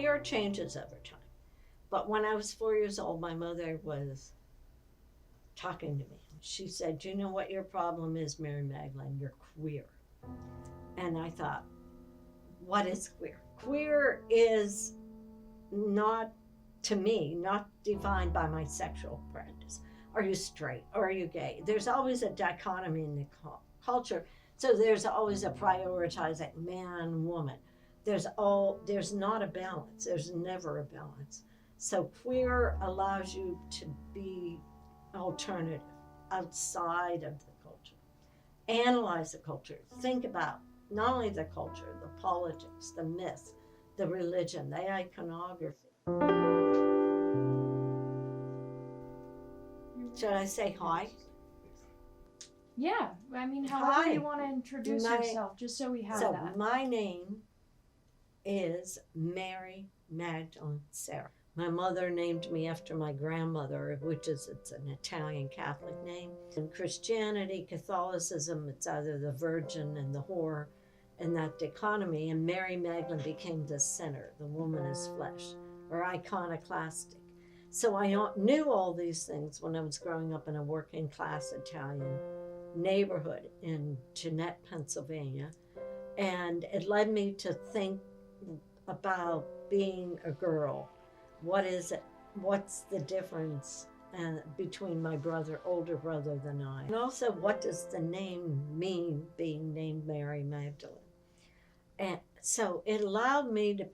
queer changes over time. But when I was 4 years old, my mother was talking to me. She said, "You know what your problem is, Mary Magdalene? You're queer." And I thought, what is queer? Queer is not, to me, not defined by my sexual practice. Are you straight? Or are you gay? There's always a dichotomy in the culture. So there's always a prioritizing man, woman. There's not a balance. There's never a balance. So queer allows you to be alternative, outside of the culture. Analyze the culture. Think about not only the culture, the politics, the myth, the religion, the iconography. Should I say hi? Yeah, I mean, however you want to introduce yourself, just so we have that. So my name is Mary Magdalene Serra. My mother named me after my grandmother, it's an Italian Catholic name. In Christianity, Catholicism, it's either the Virgin and the whore, and that dichotomy. And Mary Magdalene became the center, the woman is flesh, or iconoclastic. So I knew all these things when I was growing up in a working class Italian neighborhood in Jeanette, Pennsylvania. And it led me to think about being a girl. What is it? What's the difference between my older brother than I? And also, what does the name mean, being named Mary Magdalene? And so it allowed me to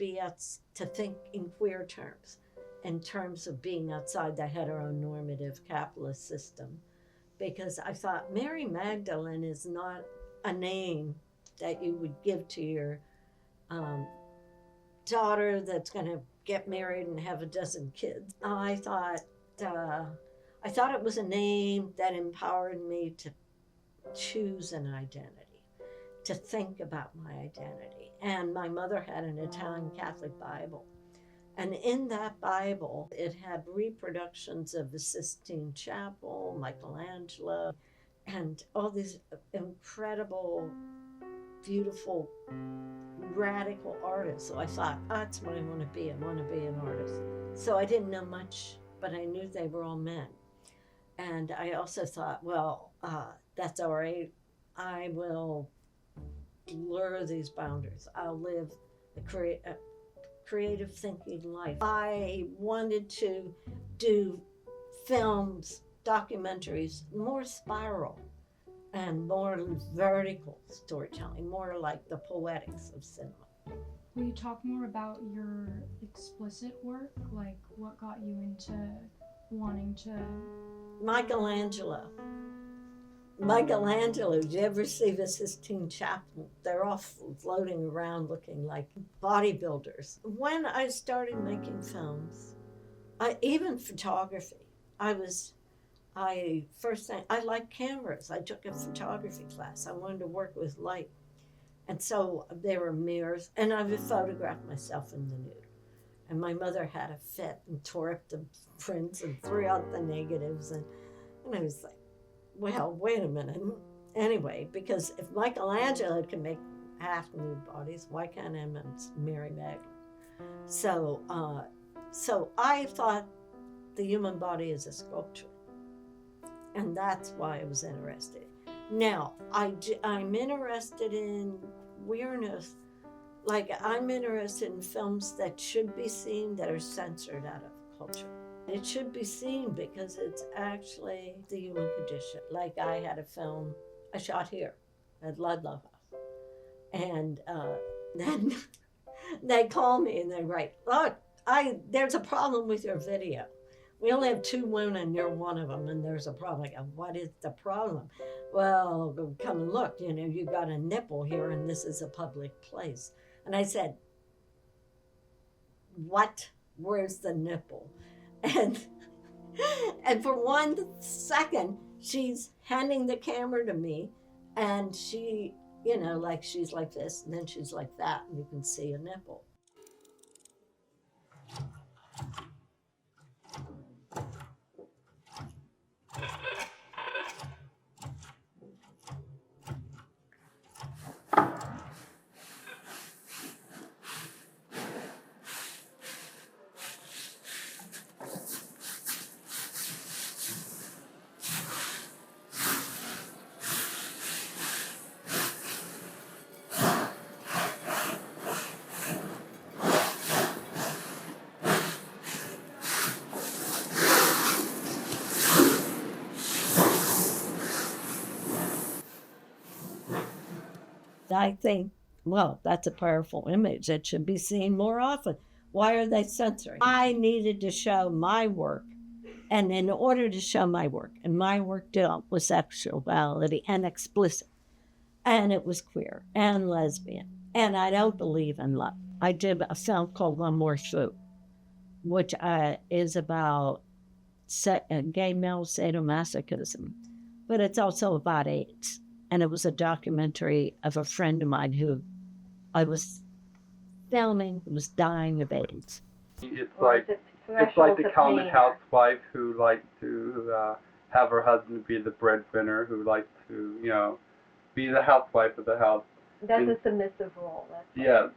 think in queer terms, in terms of being outside the heteronormative capitalist system, because I thought Mary Magdalene is not a name that you would give to your daughter that's going to get married and have a dozen kids. I thought it was a name that empowered me to choose an identity, to think about my identity. And my mother had an Italian Catholic Bible. And in that Bible, it had reproductions of the Sistine Chapel, Michelangelo, and all these incredible, beautiful, radical artists. So I thought, that's what I want to be. I want to be an artist. So I didn't know much, but I knew they were all men. And I also thought, well, that's all right. I will blur these boundaries. I'll live a creative thinking life. I wanted to do films, documentaries, more spiral and more vertical storytelling, more like the poetics of cinema. Will you talk more about your explicit work? Like what got you into wanting to... Michelangelo, did you ever see the Sistine Chapel? They're all floating around looking like bodybuilders. When I started making films, even photography, I like cameras. I took a photography class. I wanted to work with light. And so there were mirrors, and I would photograph myself in the nude. And my mother had a fit and tore up the prints and threw out the negatives. And I was like, well, wait a minute. Anyway, because if Michelangelo can make half nude bodies, why can't I Mary Magdalene? So I thought the human body is a sculpture. And that's why I was interested. Now, I'm interested in queerness. Like, I'm interested in films that should be seen that are censored out of culture. It should be seen because it's actually the human condition. Like, I had a film I shot here at Ludlow House. And then they call me and they write, look, there's a problem with your video. We only have 2 women and you're one of them, and there's a problem. I go, what is the problem? Well, come and look, you got a nipple here and this is a public place. And I said, what? Where's the nipple? And for 1 second, she's handing the camera to me, and she, she's like this, and then she's like that, and you can see a nipple. I think, well, that's a powerful image. It should be seen more often. Why are they censoring? I needed to show my work. And in order to show my work, and my work dealt with sexuality and explicit, and it was queer and lesbian, and I don't believe in love. I did a film called One More Shoot, which is about gay male sadomasochism, but it's also about AIDS. And it was a documentary of a friend of mine who I was filming who was dying of AIDS. It's like the common housewife who likes to have her husband be the breadwinner, who likes to, be the housewife of the house. That's a submissive role. Yeah.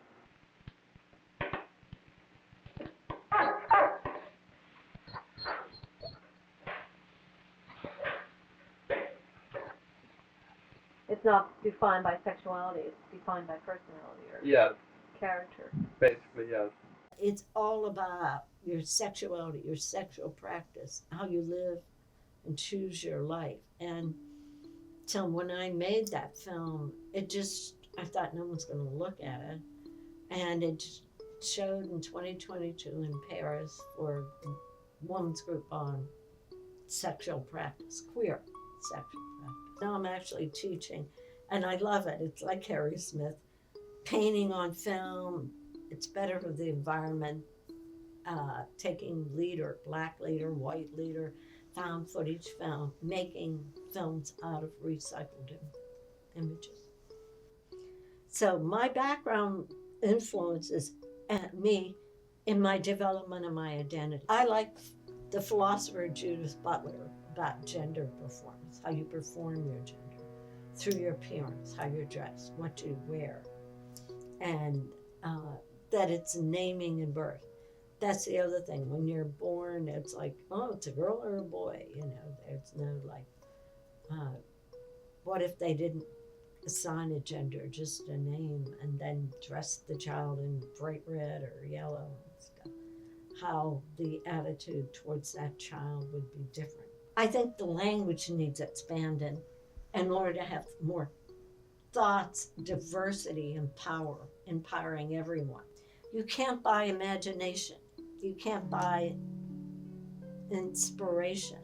It's not defined by sexuality, it's defined by personality or character. Basically, yes. It's all about your sexuality, your sexual practice, how you live and choose your life. And so when I made that film, I thought no one's going to look at it. And it showed in 2022 in Paris for a women's group on sexual practice, queer sexual practice. Now I'm actually teaching, and I love it. It's like Harry Smith, painting on film. It's better for the environment, taking leader, black leader, white leader, found footage film, making films out of recycled images. So my background influences me in my development of my identity. I like the philosopher Judith Butler about gender performance, how you perform your gender through your appearance, how you're dressed, what you wear, and that it's naming and birth. That's the other thing. When you're born, it's like, oh, it's a girl or a boy. There's no what if they didn't assign a gender, just a name, and then dress the child in bright red or yellow and stuff? How the attitude towards that child would be different. I think the language needs expanding in order to have more thoughts, diversity, and power, empowering everyone. You can't buy imagination. You can't buy inspiration.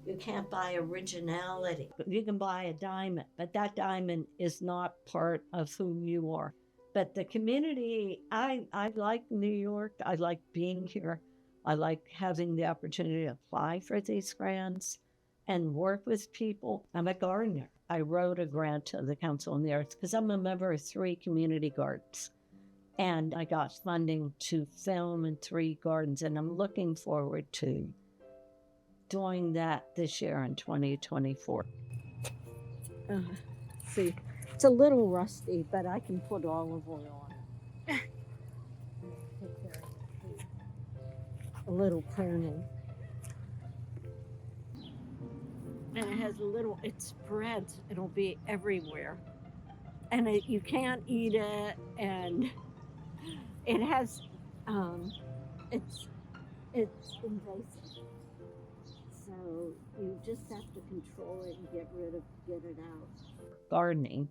You can't buy originality. You can buy a diamond, but that diamond is not part of who you are. But the community, I like New York. I like being here. I like having the opportunity to apply for these grants and work with people. I'm a gardener. I wrote a grant to the Council on the Arts because I'm a member of 3 community gardens. And I got funding to film in 3 gardens, and I'm looking forward to doing that this year in 2024. See, it's a little rusty, but I can put olive oil on it. A little pruning. And it has it spreads, it'll be everywhere. And you can't eat it, and it has, it's invasive. So you just have to control it and get it out. Gardening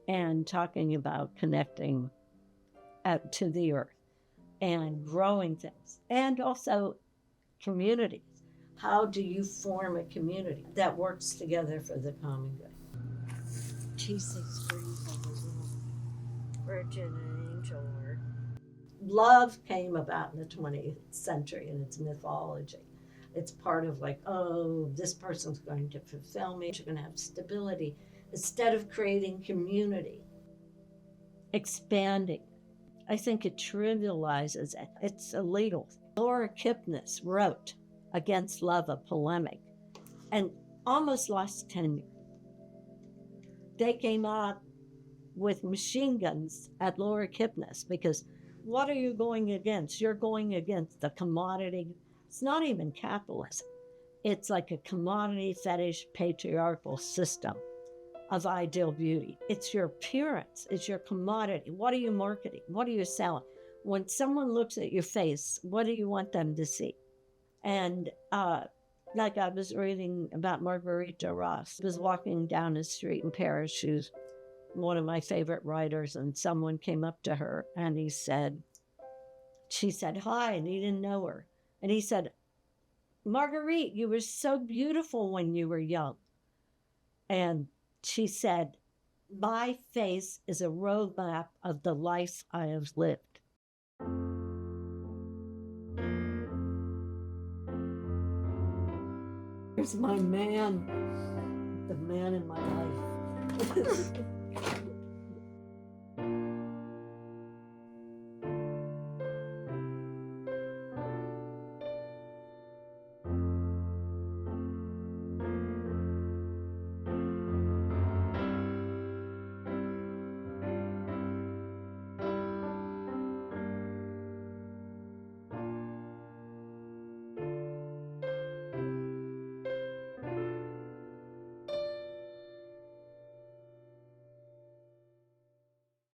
and talking about connecting out to the earth and growing things, and also communities. How do you form a community that works together for the common good? Jesus, Virgin and Angel. Love came about in the 20th century in its mythology. It's part of this person's going to fulfill me. You're going to have stability. Instead of creating community, expanding. I think it trivializes it. It's illegal. Laura Kipnis wrote Against Love, a polemic, and almost lost tenure. They came out with machine guns at Laura Kipnis because what are you going against? You're going against the commodity. It's not even capitalism. It's like a commodity fetish patriarchal system of ideal beauty. It's your appearance. It's your commodity. What are you marketing? What are you selling? When someone looks at your face, what do you want them to see? And like I was reading about Marguerite Duras, was walking down the street in Paris. She was one of my favorite writers, and someone came up to her and she said, hi, and he didn't know her. And he said, Marguerite, you were so beautiful when you were young. And she said, my face is a roadmap of the life I have lived. Here's my man, the man in my life.